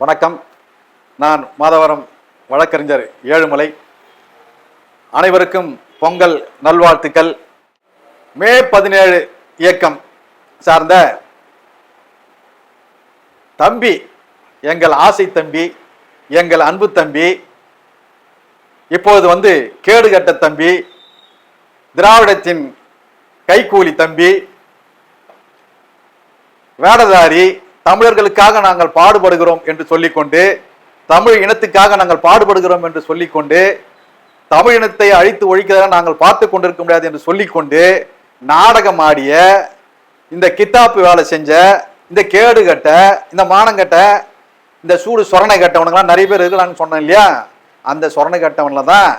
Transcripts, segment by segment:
வணக்கம். நான் மாதவரம் வழக்கறிஞர் ஏழுமலை. அனைவருக்கும் பொங்கல் நல்வாழ்த்துக்கள். மே 17 இயக்கம் சார்ந்த தம்பி, எங்கள் ஆசை தம்பி, எங்கள் அன்பு தம்பி, இப்போது கேடுகட்ட தம்பி, திராவிடத்தின் கைக்கூலி தம்பி, வேடதாரி, தமிழர்களுக்காக நாங்கள் பாடுபடுகிறோம் என்று சொல்லிக்கொண்டு, தமிழ் இனத்துக்காக நாங்கள் பாடுபடுகிறோம் என்று சொல்லிக்கொண்டு, தமிழ் இனத்தை அழித்து ஒழிக்கிறத நாங்கள் பார்த்து கொண்டிருக்க முடியாது என்று சொல்லிக்கொண்டு நாடகம் ஆடிய, இந்த கித்தாப்பு வேலை செஞ்ச, இந்த கேடுகட்ட, இந்த மானங்கட்ட, இந்த சூடு சொரணை கட்டவனுங்களாம் நிறைய பேர் இருக்கலாம்னு சொன்னேன் இல்லையா? அந்த சொரணை கட்டவன்ல தான்,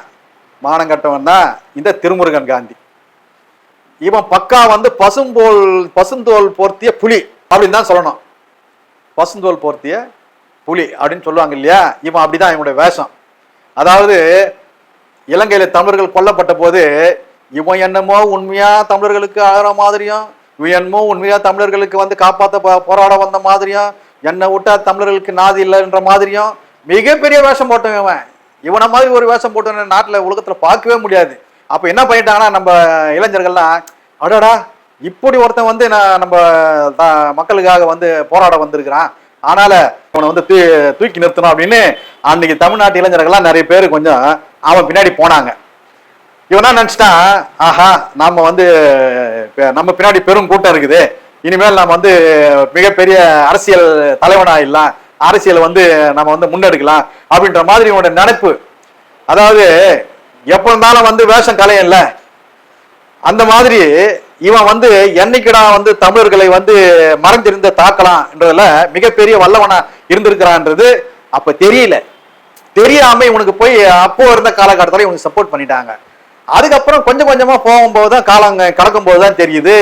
மானங்கட்டவன் தான் இந்த திருமுருகன் காந்தி. இவன் பக்கா பசுந்தோல் போர்த்திய புலி அப்படின்னு தான் சொல்லணும். பசுந்தோல் போர்த்திய புலி அப்படின்னு சொல்லுவாங்க இல்லையா? இவன் அப்படிதான் இவனுடைய வேஷம். அதாவது இலங்கையில தமிழர்கள் கொல்லப்பட்ட போது இவன் என்னமோ உண்மையா தமிழர்களுக்கு ஆகிற மாதிரியும், இவன் என்னமோ உண்மையா தமிழர்களுக்கு காப்பாற்ற போராட வந்த மாதிரியும், என்னை விட்டா தமிழர்களுக்கு நாதி இல்லைன்ற மாதிரியும் மிகப்பெரிய வேஷம் போட்டவன். இவனை மாதிரி ஒரு வேஷம் போட்டவன் நாட்டில் உலகத்துல பார்க்கவே முடியாது. அப்ப என்ன பண்ணிட்டாங்கன்னா நம்ம இளைஞர்கள்லாம், அடடா இப்படி ஒருத்தன் நம்ம மக்களுக்காக போராட வந்திருக்கிறான், ஆனால அவனை தூக்கி நிறுத்தணும் அப்படின்னு அன்னைக்கு தமிழ்நாட்டு இளைஞர்கள்லாம் நிறைய பேர் கொஞ்சம் அவன் பின்னாடி போனாங்க. இவனா நினைச்சிட்டான், ஆஹா நம்ம நம்ம பின்னாடி பெரும் கூட்டம் இருக்குது, இனிமேல் நம்ம மிகப்பெரிய அரசியல் தலைவனா இல்லாம், அரசியல் நம்ம முன்னெடுக்கலாம் அப்படின்ற மாதிரி இவனோட நினைப்பு. அதாவது எப்ப இருந்தாலும் வேஷம் கலையல்ல, அந்த மாதிரி இவன் என்னைக்குடா தமிழர்களை மறைஞ்சிருந்த தாக்கலாம்ன்றதுல மிகப்பெரிய வல்லவனா இருந்திருக்கிறான்றது அப்ப தெரியல. தெரியாம இவனுக்கு போய் அப்போ இருந்த காலகட்டத்தில் இவனுக்கு சப்போர்ட் பண்ணிட்டாங்க. அதுக்கப்புறம் கொஞ்சம் கொஞ்சமா போகும்போதுதான், காலம் கடக்கும் போதுதான் தெரியுது,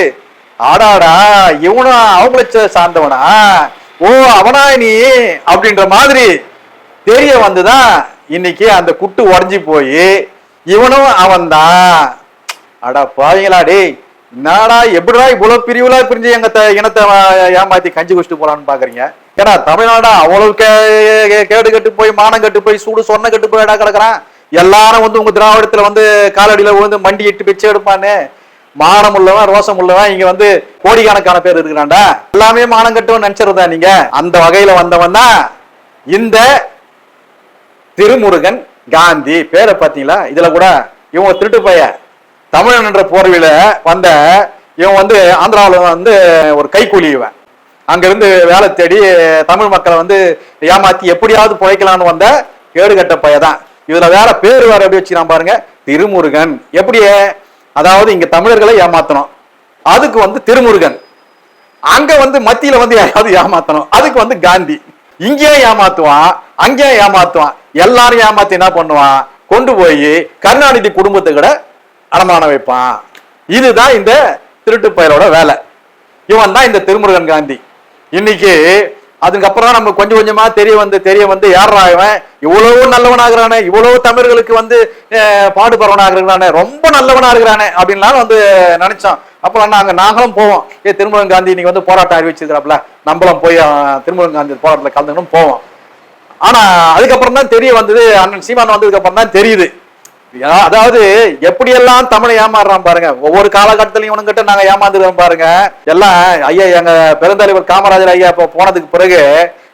ஆடாடா இவனும் அவங்கள சார்ந்தவனா, ஓ அவனா நீ அப்படின்ற மாதிரி தெரிய வந்துதான் இன்னைக்கு அந்த குட்டு உடஞ்சி போய் இவனும் அவன் தான். அடா பாவீங்களா டேய், என்னடா எப்படிடா இவ்வளவு பிரிவுலா பிரிஞ்சு எங்க இனத்தை ஏமாத்தி கஞ்சி குடிச்சிட்டு போலான்னு பாக்குறீங்க? ஏன்னா தமிழ்நாடா அவ்வளவு கேடு கட்டு போய், மானம் கட்டு போய், சூடு சொன்ன கட்டு போய் இடம் கிடக்குறான். எல்லாரும் உங்க திராவிடத்துல காலடியில மண்டி இட்டு பிச்சை எடுப்பான்னு, மானம் உள்ளவன் ரோசம் உள்ளவன் இங்க கோடிக்கணக்கான பேர் இருக்கிறான்டா. எல்லாமே மானம் கட்டுவன் நினைச்சிருந்தா நீங்க. அந்த வகையில வந்தவன் தான் இந்த திருமுருகன் காந்தி. பேரை பார்த்தீங்களா? இதுல கூட இவன் திருட்டு பைய, தமிழன் என்ற போர்வில வந்த இவன் ஆந்திராவில் ஒரு கைக்கூலி. இவன் அங்கிருந்து வேலை தேடி தமிழ் மக்களை ஏமாத்தி எப்படியாவது பிழைக்கலான்னு வந்த கேடுகட்ட பையதான். இதுல வேற பேர் வேற எப்படி வச்சுக்கிறான் பாருங்க, திருமுருகன். எப்படியே, அதாவது இங்க தமிழர்களை ஏமாத்தணும், அதுக்கு திருமுருகன். அங்க மத்தியில யாராவது ஏமாத்தணும், அதுக்கு காந்தி. இங்கேயும் ஏமாத்துவான், அங்கேயும் ஏமாத்துவான், எல்லாரும் ஏமாத்தி என்ன பண்ணுவான், கொண்டு போய் கருணாநிதி குடும்பத்தை கூட அடமான வைப்பான். இதுதான் இந்த திருட்டு பயலோட வேலை. இவன் தான் இந்த திருமுருகன் காந்தி. இன்னைக்கு அதுக்கப்புறம் தான் நம்ம கொஞ்சம் கொஞ்சமா தெரிய வந்து யாரா இவன் இவ்வளவு நல்லவனாகிறானே, இவ்வளவு தமிழர்களுக்கு பாடுபடுறவனாகிறானே, ரொம்ப நல்லவனா இருக்கிறானே அப்படின்லாம் நினைச்சோம். அப்புறம் நாங்களும் போவோம், திருமுருகன் காந்தி இன்னைக்கு போராட்டம் அறிவிச்சிருக்கிறாப்ல, நம்மளும் போய் திருமுருகன் காந்தி போராட்டத்தில் கலந்துக்கணும் போவோம். ஆனா அதுக்கப்புறம் தான் தெரிய வந்தது, அண்ணன் சீமான் வந்ததுக்கு அப்புறம் தான் தெரியுது, அதாவது எப்படியெல்லாம் தமிழை ஏமாறுறான் பாருங்க. ஒவ்வொரு காலகட்டத்திலையும் இவனுங்கிட்ட நாங்க ஏமாந்துருவோம் பாருங்க. எல்லாம் ஐயா எங்க பெருந்தலைவர் காமராஜர் ஐயா இப்ப போனதுக்கு பிறகு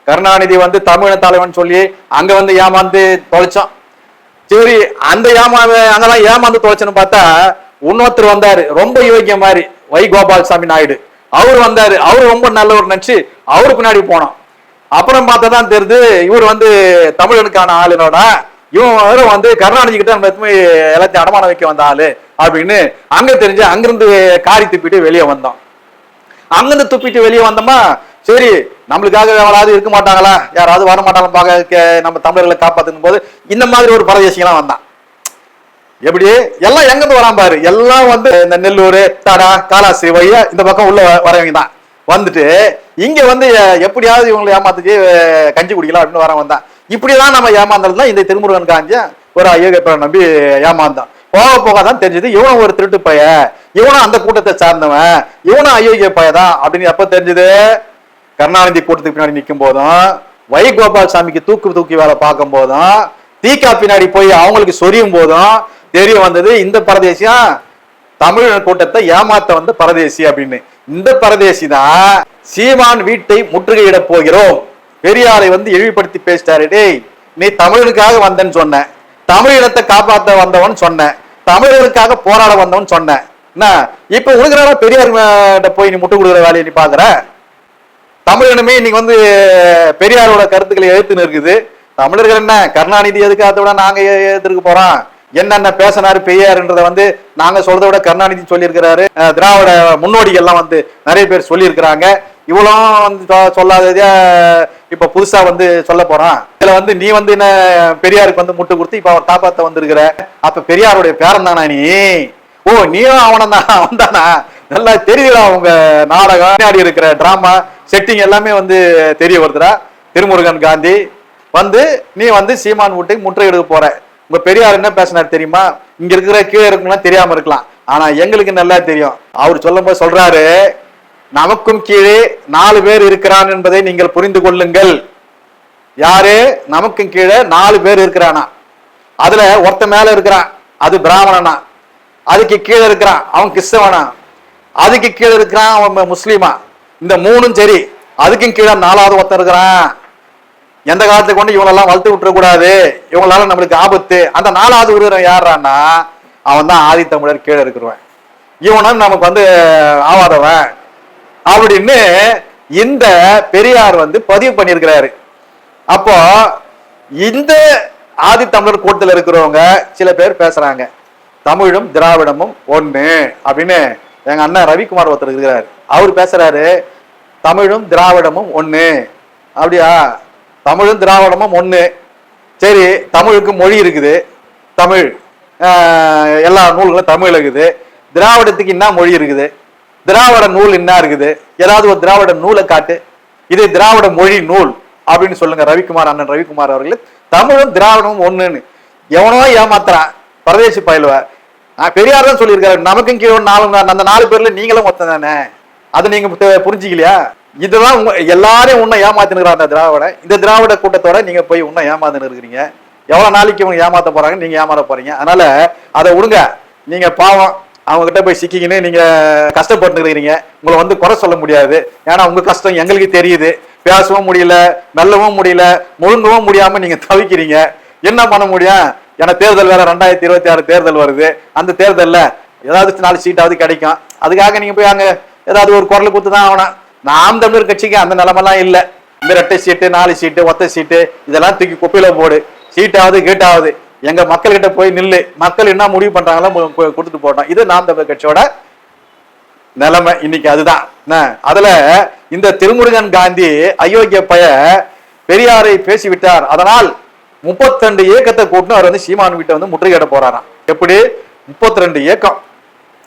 கருணாநிதி தமிழ தலைவன் சொல்லி அங்க ஏமாந்து தொலைச்சோம். சரி, அந்த அங்கெல்லாம் ஏமாந்து தொலைச்சோன்னு பார்த்தா இன்னொருத்தர் வந்தாரு, ரொம்ப யோகிய மாதிரி, வை கோபால்சாமி நாயுடு. அவரு வந்தாரு, அவரு ரொம்ப நல்லவர் நினைச்சு அவரு பின்னாடி போனோம். அப்புறம் பார்த்ததான் தெரியுது இவர் தமிழனுக்கான ஆளுனோட, இவன் கருணாநிதி கிட்ட நம்ம எல்லாத்தையும் அடமானம் வைக்க வந்த ஆளு அப்படின்னு அங்க தெரிஞ்சு அங்கிருந்து காரி துப்பிட்டு வெளியே வந்தோம். அங்கிருந்து துப்பிட்டு வெளியே வந்தோமா, சரி நம்மளுக்காக யாராவது இருக்க மாட்டாங்களா, யாராவது வர மாட்டாங்க பார்க்க நம்ம தமிழர்களை காப்பாத்தும் போது இந்த மாதிரி ஒரு பரதேசிகளாம் வந்தான். எப்படி எல்லாம் எங்கிருந்து வரான் பாரு, எல்லாம் இந்த நெல்லூர், தாடா, காலாஸ்திரி வழியா இந்த பக்கம் உள்ள வரவங்க தான் வந்துட்டு இங்க எப்படியாவது இவங்களை ஏமாத்துக்கு கஞ்சி குடிக்கலாம் அப்படின்னு வர வந்தான். இப்படிதான் நம்ம ஏமாந்தது தான் இந்த திருமுருகன் காந்தி ஒரு ஐயோகப்ப நம்பி ஏமாந்தான். போக போக தான் தெரிஞ்சது இவனும் ஒரு திருட்டு பைய, இவனும் அந்த கூட்டத்தை சார்ந்தவன், இவனும் அயோக்கிய பையதான் அப்படின்னு எப்ப தெரிஞ்சது? கருணாநிதி கூட்டத்துக்கு பின்னாடி நிற்கும் போதும் கோபால்சாமிக்கு தூக்கி வேலை பார்க்கும் போதும் தீகா பின்னாடி போய் அவங்களுக்கு சொரியும் போதும் தெரிய வந்தது இந்த பரதேசியம் தமிழ் கூட்டத்தை ஏமாத்த வந்த பரதேசி அப்படின்னு. இந்த பரதேசி தான் சீமான் வீட்டை முற்றுகையிட போகிறோம், பெரியாரை இழிவுபடுத்தி பேசிட்டாரு. டேய், நீ தமிழனுக்காக வந்தேன்னு சொன்ன, தமிழ் இனத்தை காப்பாற்ற வந்தவன் சொன்ன, தமிழர்களுக்காக போராட வந்தவன் சொன்ன. என்ன இப்ப உனக்கு பெரியார் போய் நீ முட்டு கொடுக்குற வேலையை நீ பாக்குற? தமிழனுமே இன்னைக்கு பெரியாரோட கருத்துக்களை எழுத்துன்னு இருக்குது. தமிழர்கள் என்ன கருணாநிதி எதுக்கு அதை விட நாங்க எதிர்க்க போறோம், என்னென்ன பேசினாரு பெரியார்ன்றத நாங்க சொல்றதை விட கருணாநிதி சொல்லியிருக்கிறாரு. திராவிட முன்னோடிகள் எல்லாம் நிறைய பேர் சொல்லியிருக்கிறாங்க. இவ்வளவு சொல்லாததே இப்ப புதுசா சொல்ல போறான். இதுல நீ என்ன பெரியாருக்கு முட்டு கொடுத்து இப்ப அவர் காப்பாத்த வந்திருக்கிற. அப்ப பெரியாருடைய பேரன் தானா நீ? ஓ, நீயும் அவனதான், அவன் தானா? நல்லா தெரியுதா உங்க நாடகம் பின்னாடி இருக்கிற டிராமா செட்டிங் எல்லாமே தெரிய வருதுடா. திருமுருகன் காந்தி நீ சீமான் வீட்டை முற்றுகையிட போற. உங்க பெரியார் என்ன பேசினார் தெரியுமா? இங்க இருக்கிற கீழே இருக்குன்னா தெரியாம இருக்கலாம், ஆனா எங்களுக்கு நல்லா தெரியும். அவர் சொல்லும் போது சொல்றாரு, நமக்கும் கீழே 4 பேர் இருக்கிறான் என்பதை நீங்கள் புரிந்து கொள்ளுங்கள். யாரு? நமக்கும் கீழே 4 பேர் இருக்கிறானா. அதுல ஒருத்த மேல இருக்கிறான், அது பிராமணனா. அதுக்கு கீழே இருக்கிறான், அவன் கிறிஸ்தவனா. அதுக்கு கீழே இருக்கிறான், அவன் முஸ்லீமா. இந்த 3ம் சரி. அதுக்கும் கீழே 4வது ஒருத்தன் இருக்கிறான். எந்த காலத்தை கொண்டு இவங்களெல்லாம் வளர்த்து விட்டுற கூடாது, இவங்களால நம்மளுக்கு ஆபத்து. அந்த 4வது ஒருவன் யாரான்னா அவன் தான் ஆதித்தமிழர் கீழே இருக்கிறவன். இவனும் நமக்கு ஆவாதவன் அப்படின்னு இந்த பெரியார் பதிவு பண்ணியிருக்கிறாரு. அப்போ இந்த ஆதித்தமிழர் கூட்டத்தில் இருக்கிறவங்க சில பேர் பேசுறாங்க, தமிழும் திராவிடமும் ஒண்ணு அப்படின்னு. எங்க அண்ணன் ரவிக்குமார் ஒருத்தர் இருக்கிறார், அவர் பேசுறாரு, தமிழும் திராவிடமும் ஒண்ணு. அப்படியா? தமிழும் திராவிடமும் ஒண்ணு. சரி, தமிழுக்கு மொழி இருக்குது, தமிழ் எல்லா நூல்களும் தமிழ் இருக்குது. திராவிடத்துக்கு என்ன மொழி இருக்குது? திராவிட நூல் என்ன இருக்குது? ஏதாவது ஒரு திராவிட நூலை காட்டு, இது திராவிட மொழி நூல் அப்படின்னு சொல்லுங்க. ரவிக்குமார், அண்ணன் ரவிக்குமார் அவர்கள் தமிழும் திராவிடமும் ஒண்ணுன்னு எவனோ ஏமாத்துறான் பரதேசி பயிலுவ. பெரியார் தான் சொல்லியிருக்காரு, நமக்கும் கீழே 4, அந்த 4 பேர்ல நீங்களும் மொத்தம் தானே. அது நீங்க புரிஞ்சுக்கலையா? இதெல்லாம் எல்லாரையும் உன்னை ஏமாத்தினுக்கிறான் அந்த திராவிட. இந்த திராவிட கூட்டத்தோட நீங்க போய் உன்னை ஏமாத்துன்னு இருக்கிறீங்க. எவ்வளவு நாளைக்கு இவங்க ஏமாத்த போறாங்க, நீங்க ஏமாற போறீங்க. அதனால அதை விடுங்க. நீங்க பாவம் அவங்க கிட்ட போய் சிக்கிக்கின்னு நீங்க கஷ்டப்பட்டு இருக்கிறீங்க. உங்களை குறை சொல்ல முடியாது, ஏன்னா உங்க கஷ்டம் எங்களுக்கு தெரியுது. பேசவும் முடியல, மெல்லவும் முடியல, முழுங்கவும் முடியாம நீங்க தவிக்கிறீங்க. என்ன பண்ண முடியும்? ஏன்னா தேர்தல் வேற 2026 தேர்தல் வருது. அந்த தேர்தல்ல ஏதாவது 4 சீட்டாவது கிடைக்கும். அதுக்காக நீங்க போய் அங்க ஏதாவது ஒரு குரல் கொடுத்துதான் ஆகணும். நாம் தமிழர் கட்சிக்கு அந்த நிலைமெல்லாம் இல்லை. இந்த 2 சீட்டு 4 சீட்டு ஒத்த சீட்டு இதெல்லாம் தூக்கி குப்பையில போடு. சீட்டாவது கேட்டாவது எங்க மக்கள் கிட்ட போய் நில்லு. மக்கள் என்ன முடிவு பண்றாங்களோ கொடுத்துட்டு போட்டோம். இது நாம் தமிழர் கட்சியோட நிலைமை இன்னைக்கு. அதுதான். அதுல இந்த திருமுருகன் காந்தி அயோக்கிய பய பெரியாரை பேசிவிட்டார். அதனால் 32 இயக்கத்தை கூட்டினு அவர் சீமான் வீட்டை முற்றுகையிட போறாராம். எப்படி 32 இயக்கம்?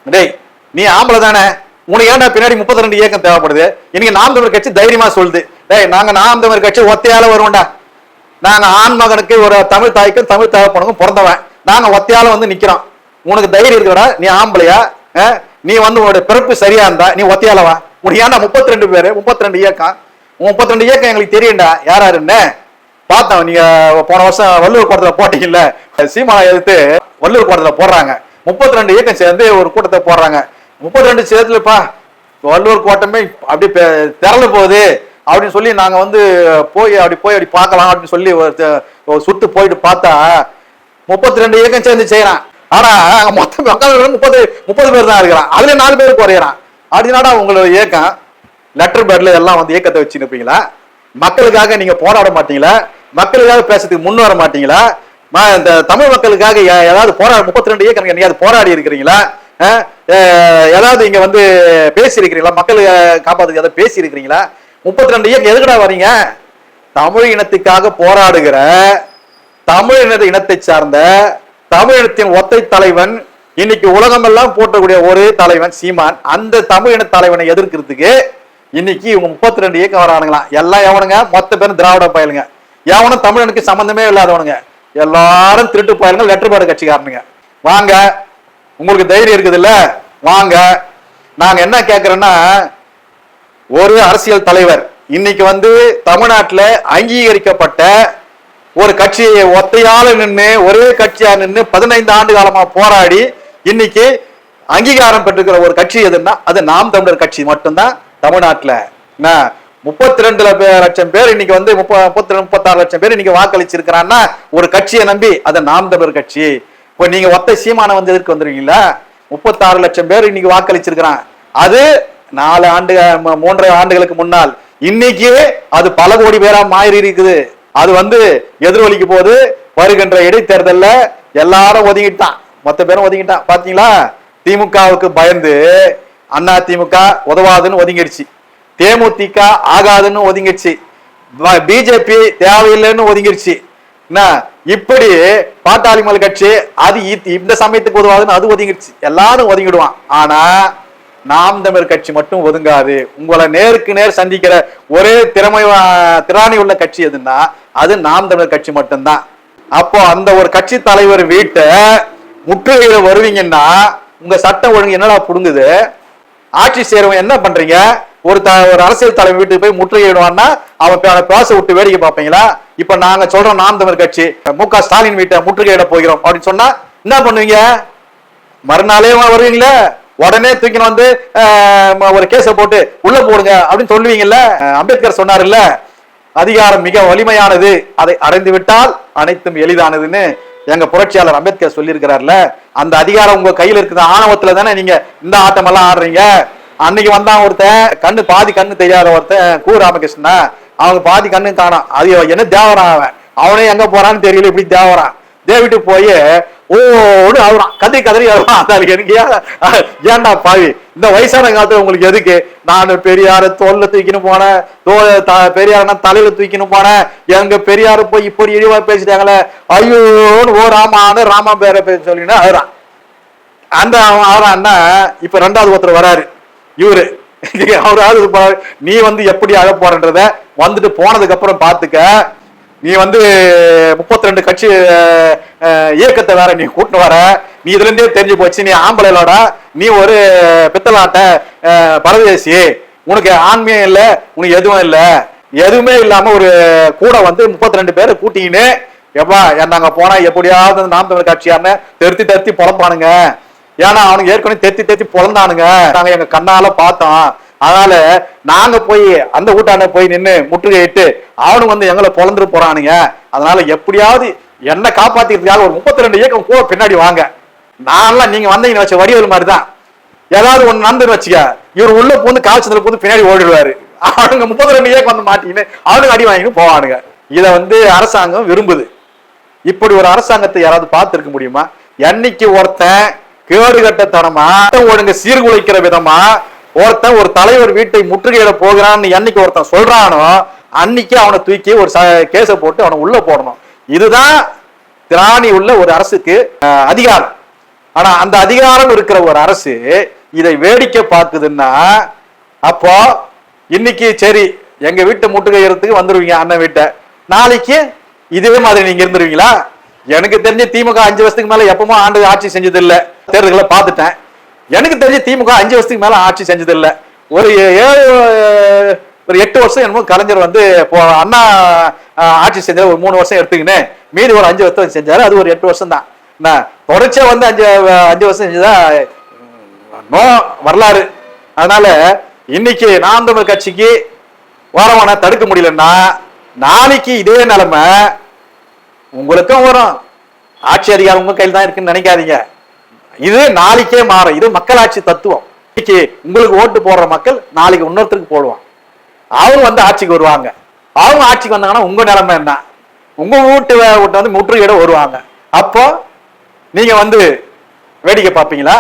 டேய், நீ ஆம்பளை தானே, உனக்கு ஏன்டா பின்னாடி 32 இயக்கம் தேவைப்படுது? இன்னைக்கு நாம் தமிழர் கட்சி தைரியமா சொல்லுது, டேய் நாங்க நாம் தமிழர் கட்சி ஒத்தையால வருவோம்டா. நாங்க ஆண் மகனுக்கு ஒரு தமிழ் தாய்க்கும் தமிழ் தகப்பனுக்கும் பிறந்தவன், நாங்க ஒத்தையால நிக்கிறோம். உனக்கு தைரியம் இருக்கிறா? நீ ஆம்பளையா? நீ உன்னோட பிறப்பு சரியா இருந்தா நீ ஒத்தையாலவா? உனக்கு ஏன்டா 32 பேரு 32 இயக்கம்? 32 இயக்கம் எங்களுக்கு தெரியும்டா யார் யாருன்னு பார்த்தோம். நீங்க போன வருஷம் வள்ளுவர் கூட்டத்துல போட்டீங்கல்ல, சீமானை எதிர்த்து வள்ளுவர் கூட்டத்துல போடுறாங்க. 32 இயக்கம் சேர்ந்து ஒரு கூட்டத்தை போடுறாங்க. 32 சேர்த்துலப்பா வள்ளுவர் கூட்டமே அப்படி திரள போகுது அப்படின்னு சொல்லி நாங்க போய் அப்படி பார்க்கலாம் அப்படின்னு சொல்லி ஒரு சுத்து போயிட்டு பார்த்தா 32 இயக்கம் சேர்ந்து செய்யறான். ஆனா மொத்தம் மக்கள் 30 பேர் தான் இருக்கிறான். அதுல 4 பேர் குறையறான். அப்படின்னாடா உங்களோட இயக்கம் லெட்டர் பேட்ல எல்லாம் இயக்கத்தை வச்சு நிற்பீங்களா? மக்களுக்காக நீங்க போராட மாட்டீங்களா? மக்களுக்காக பேசுறதுக்கு முன் வர மாட்டீங்களா? இந்த தமிழ் மக்களுக்காக ஏதாவது 32 இயக்கம் நீங்க போராடி இருக்கிறீங்களா? ஏதாவது இங்க பேசி இருக்கிறீங்களா? மக்கள் காப்பாத்துக்கு ஏதாவது பேசி இருக்கிறீங்களா? 32 இயக்கம் எதுக்குடா வரீங்க? தமிழ் இனத்துக்காக போராடுகிற தமிழ் இனத்தை சார்ந்த தமிழ் இனத்தின் ஒத்தை தலைவன், இன்னைக்கு உலகம் எல்லாம் போற்றக்கூடிய ஒரு தலைவன் சீமான். அந்த தமிழ் இன தலைவனை எதிர்க்கிறதுக்கு இன்னைக்கு இவங்க 32 இயக்கம் வரானுங்களாம். எல்லாம் எவனுங்க? மொத்த பேரும் திராவிட பயலுங்க. எவனும் தமிழனுக்கு சம்பந்தமே இல்லாதவனுங்க. எல்லாரும் திருட்டு பயலுங்க, லெட்டர் பேடு கட்சிக்காரனுங்க. வாங்க, உங்களுக்கு தைரியம் இருக்குது இல்ல? வாங்க. நாங்க என்ன கேட்கிறோம்னா, ஒரு அரசியல் தலைவர் இன்னைக்கு வந்து தமிழ்நாட்டுல அங்கீகரிக்கப்பட்ட ஒரு கட்சியை ஒத்தையால நின்று ஒரே கட்சியா நின்று 15 ஆண்டு காலமா போராடி இன்னைக்கு அங்கீகாரம் பெற்றிருக்கிற ஒரு கட்சி எதுன்னா அது நாம் தமிழர் கட்சி மட்டும்தான். தமிழ்நாட்டுல 32 லட்சம் பேர் இன்னைக்கு வந்து 36 லட்சம் பேர் இன்னைக்கு வாக்களிச்சிருக்கிறான்னா ஒரு கட்சியை நம்பி அது நாம் தமிழர் கட்சி. இப்போ நீங்க ஒத்த சீமான வந்து எதிர்க்கு வந்துருக்கீங்களா? 36 லட்சம் பேர் இன்னைக்கு வாக்களிச்சிருக்கிறான். அது 3.5 ஆண்டுகளுக்கு முன்னால். இன்னைக்கு அது பல கோடி பேரா மாறி இருக்குது. அது வந்து எதிரொலிக்கு போது வருகின்ற இடைத்தேர்தல்ல எல்லாரும் ஒதுங்கிட்டான், மொத்த பேரும் ஒதுங்கிட்டான். பாத்தீங்களா? திமுகவுக்கு பயந்து அண்ணா திமுக உதவாதுன்னு ஒதுங்கிடுச்சு, தேமுதிக ஆகாதுன்னு ஒதுங்கிடுச்சு, பிஜேபி தேவையில்லைன்னு ஒதுங்கிடுச்சு. இப்படி பாட்டாளி மக்கள் கட்சி அது இந்த சமயத்துக்கு உதவாதுன்னு அது ஒதுங்கிடுச்சு. எல்லாரும் ஒதுங்கிடுவான். ஆனா நாம் தமிழர் கட்சி மட்டும் ஒதுங்காது. உங்களை நேருக்கு நேர் சந்திக்கிற ஒரே திராணி உள்ள கட்சி எதுன்னா அது நாம் தமிழர் கட்சி மட்டும்தான். அப்போ அந்த ஒரு கட்சி தலைவர் வீட்டை முற்றுகையில வருவீங்கன்னா உங்க சட்டம் ஒழுங்கு என்னடா புடுங்குது? ஆட்சி செய்யறவங்க என்ன பண்றீங்க? ஒரு அரசியல் தலைவர் வீட்டுக்கு போய் முற்றுகையிடுவான்னா அவன் பேச விட்டு வேடிக்கை பார்ப்பீங்களா? இப்ப நாங்க சொல்றோம் நாம் தமிழர் கட்சி மு.க. ஸ்டாலின் வீட்டை முற்றுகையிட போகிறோம் அப்படின்னு சொன்னா என்ன பண்ணுவீங்க? மறுநாளே வருவீங்களா? உடனே தூக்கின வந்து ஒரு கேஸ போட்டு உள்ள போடுங்க அப்படின்னு சொல்லுவீங்கல்ல. அம்பேத்கர் சொன்னார்ல, அதிகாரம் மிக வலிமையானது, அதை அடைந்து விட்டால் அனைத்தும் எளிதானதுன்னு எங்க புரட்சியாளர் அம்பேத்கர் சொல்லி இருக்கிறார்ல. அந்த அதிகாரம் உங்க கையில இருக்குது. ஆணவத்துல தானே நீங்க இந்த ஆட்டம் எல்லாம் ஆடுறீங்க. அன்னைக்கு வந்தான் ஒருத்தன், கண்ணு பாதி கண்ணு தெரியாத ஒருத்தன், கு. ராமகிருஷ்ணா. அவங்க பாதி கண்ணு காணும். அது என்ன தேவரான்? அவனே எங்க போறான்னு தெரியல. இப்படி தேவரான் தேவிட்டு போய் ஓடு அழுறான், கதறி கதறி அழுவான். எனக்கு ஏன்டா பாவி, இந்த வயசான காலத்துல உங்களுக்கு எதுக்கு? நான் பெரியார தோல்ல தூக்கின்னு போனேன், பெரியார தலையில தூக்கின்னு போனேன், எங்க பெரியாரு போய் இப்படி இழிவா பேசிட்டாங்களே, ஐயோன்னு ஓ ராமான்னு ராமா பேர பேச சொல்லின்னு அழுறான். அந்த அழுறான்னா இப்ப 2வது ஒருத்தர் வராரு, இவரு. அவராவது நீ வந்து எப்படி அழ போறன்றத வந்துட்டு போனதுக்கு அப்புறம் பாத்துக்க. நீ வந்து 32 கட்சி இயக்கத்தை வேற நீ கூட்டு வர, நீ இதுல இருந்தே தெரிஞ்சு போச்சு. நீ ஆம்பளையோட, நீ ஒரு பித்தலாட்ட பரதேசி, உனக்கு ஆன்மீகம் இல்ல, உனக்கு எதுவும் இல்ல. எதுவுமே இல்லாம ஒரு கூட வந்து 32 பேரை கூட்டின்னு எப்பா நாங்க போனா எப்படியாவது நாம் தமிழர் கட்சியான்னு தெருத்தி பொழப்பானுங்க. ஏன்னா அவனுக்கு ஏற்கனவே தெத்தி பொழந்தானுங்க, நாங்க எங்க கண்ணால பார்த்தோம். அதனால நாங்க போய் அந்த கூட்டாண்ட போய் நின்று முற்றுகையிட்டு அவனுக்கு வந்து எங்களை பொழந்துட்டு போறானுங்க. அதனால எப்படியாவது என்ன காப்பாத்திக்கிறதுக்காக ஒரு 32 இயக்கம் கூட பின்னாடி வாங்க. நான்லாம் நீங்க வந்தீங்கன்னு வச்ச வடிவேல் மாதிரிதான். ஏதாவது ஒண்ணு நடந்துன்னு வச்சுக்க, இவர் உள்ள பூந்து காய்ச்சல் பூந்து பின்னாடி ஓடிடுவாரு. அவனுங்க 32 இயக்கம் வந்து மாட்டிக்கின்னு அவனுக்கு அடி வாங்கின்னு போவானுங்க. இதை வந்து அரசாங்கம் விரும்புது. இப்படி ஒரு அரசாங்கத்தை யாராவது பார்த்திருக்க முடியுமா? என்னைக்கு ஒருத்தன் கேடுகட்டத்தனமா ஒழுங்கு சீர்குலைக்கிற விதமா ஒருத்தன் ஒரு தலைவர் வீட்டை முற்றுகையிட போகிறான்னு என்னைக்கு ஒருத்தன் சொல்றானோ அன்னைக்கு அவனை தூக்கி ஒரு கேஸ போட்டு அவனை உள்ள போடணும். இதுதான் திராணி உள்ள ஒரு அரசுக்கு அதிகாரம். ஆனா அந்த அதிகாரம் இருக்கிற ஒரு அரசு இதை வேடிக்கை பார்க்குதுன்னா அப்போ இன்னைக்கு சரி எங்க வீட்டை முற்றுகையிடறதுக்கு வந்துருவீங்க அண்ணன் வீட்டை, நாளைக்கு இதே மாதிரி நீங்க இருந்துருவீங்களா? எனக்கு தெரிஞ்ச திமுக 5 வருஷத்துக்கு மேல எப்பவுமே ஆண்டு ஆட்சி செஞ்சது இல்ல. தேர்தல்களை பார்த்துட்டேன். எனக்கு தெரிஞ்ச திமுக 5 வருஷத்துக்கு மேல ஆட்சி செஞ்சது இல்ல. ஒரு 8 வருஷம் என்னமோ கலைஞர் வந்து அண்ணா ஆட்சி செஞ்ச ஒரு 3 வருஷம் எடுத்துக்கின்னு மீதி ஒரு 5 வருஷம் செஞ்சாரு. அது ஒரு 8 வருஷம் தான். தொடர்ச்சியா வந்து 5 வருஷம் செஞ்சதா நோ வரலாறு. அதனால இன்னைக்கு நாம் தமிழர் கட்சிக்கு வரவன தடுக்க முடியலன்னா நாளைக்கு இதே நிலைமை உங்களுக்கும் வரும். ஆட்சி அதிகாரம் உங்க கையில் தான் இருக்குன்னு நினைக்காதீங்க. இது நாளைக்கே மாறும். இது மக்களாட்சி தத்துவம். இன்னைக்கு உங்களுக்கு ஓட்டு போடுற மக்கள் நாளைக்கு இன்னொருத்தருக்கு போடுவான். அவங்க வந்து ஆட்சிக்கு வருவாங்க. அவங்க ஆட்சிக்கு வந்தாங்கன்னா உங்க நிலைமை என்ன? உங்க வீட்டு வந்து முற்றுகையிட வருவாங்க. அப்போ நீங்க வந்து வேடிக்கை பார்ப்பீங்களா?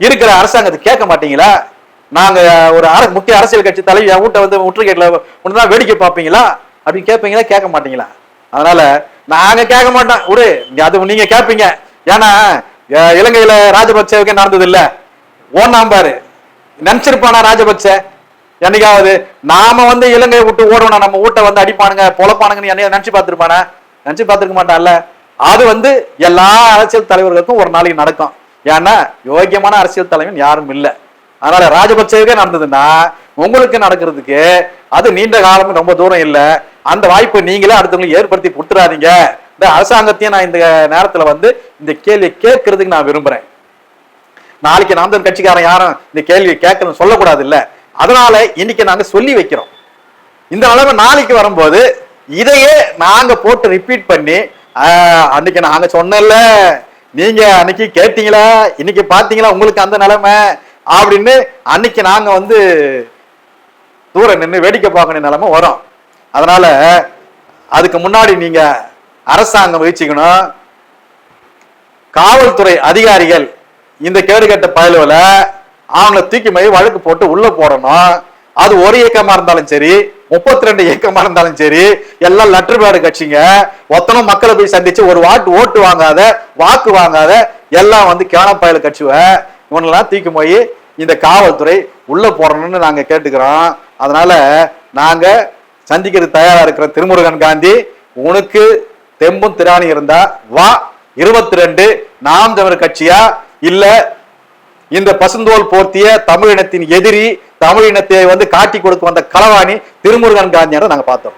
இருக்கிற அரசாங்கத்தை கேட்க மாட்டீங்களா? நாங்க ஒரு முக்கிய அரசியல் கட்சி தலைவி என் வீட்டை வந்து முற்றுகையிடல ஒண்ணுதான் வேடிக்கை பார்ப்பீங்களா அப்படின்னு கேட்பீங்களா? கேட்க மாட்டீங்களா? அதனால நாங்க கேட்க மாட்டோம். ஒரு அது நீங்க கேட்பீங்க. ஏன்னா இலங்கையில ராஜபக்சேவுக்கு நடந்தது இல்ல. ஓனாம்பாரு நினைச்சிருப்பானா ராஜபக்ச என்னைக்காவது நாம வந்து இலங்கையை விட்டு ஓடணும், நம்ம வீட்டை வந்து அடிப்பானுங்க பொழப்பானுங்கன்னு என்னைய நினைச்சு பார்த்திருப்பானா? நினைச்சு பார்த்திருக்க மாட்டான்ல. அது வந்து எல்லா அரசியல் தலைவர்களுக்கும் ஒரு நாளைக்கு நடக்கும். ஏன்னா யோக்கியமான அரசியல் தலைவன் யாரும் இல்லை. அதனால ராஜபக்சேவுக்கே நடந்ததுன்னா உங்களுக்கு நடக்கிறதுக்கு அது நீண்ட காலம் ரொம்ப தூரம் இல்லை. அந்த வாய்ப்பை நீங்களே அடுத்தவங்களுக்கு ஏற்படுத்தி கொடுத்துறாதீங்க. இந்த அரசாங்கத்தையும் நான் இந்த நேரத்துல வந்து இந்த கேள்வியை கேட்கறதுக்கு நான் விரும்புறேன். நாளைக்கு நாம் தமிழர் கட்சிக்காரன் யாரும் இந்த கேள்வியை கேட்கணும்னு சொல்லக்கூடாது இல்ல. அதனால இன்னைக்கு நாங்க சொல்லி வைக்கிறோம். இந்த நிலைமை நாளைக்கு வரும்போது இதையே நாங்க போட்டு ரிப்பீட் பண்ணி அன்னைக்கு நாங்க சொன்னல, நீங்க அன்னைக்கு கேட்டீங்களா, இன்னைக்கு பாத்தீங்களா உங்களுக்கு அந்த நிலைமை அப்படின்னு அன்னைக்கு நாங்க வந்து தூரம் நின்று வேடிக்கை பார்க்கணும் நிலைமை வரும். அதனால அதுக்கு முன்னாடி நீங்க அரசாங்கம் வகிச்சுக்கணும். காவல்துறை அதிகாரிகள் இந்த கேடுகட்ட பயலுவல அவங்கள தூக்கி போய் வழக்கு போட்டு உள்ள போடணும். அது ஒரு இயக்கமா இருந்தாலும் சரி, 32 இயக்கமா இருந்தாலும் சரி, எல்லாம் லெட்டர் பேடு கட்சிங்க. ஒத்தனும் மக்களை போய் சந்திச்சு ஒரு ஓட்டு வாங்காத, வாக்கு வாங்காத எல்லாம் வந்து கேன பயல கட்சிவ இவனெல்லாம் தூக்கி போய் இந்த காவல்துறை உள்ள போடணும்னு நாங்க கேட்டுக்கிறோம். அதனால நாங்க சந்திக்கிறது தயாரா இருக்கிற திருமுருகன் காந்தி, உனக்கு தெம்பும் திராணி இருந்தா வா. 22 நாம் தமிழர் கட்சியா இல்ல இந்த பசுந்தோல் போர்த்திய தமிழினத்தின் எதிரி, தமிழினத்தை வந்து காட்டி கொடுக்க வந்த களவாணி திருமுருகன் காந்தியான நாங்க பார்த்தோம்.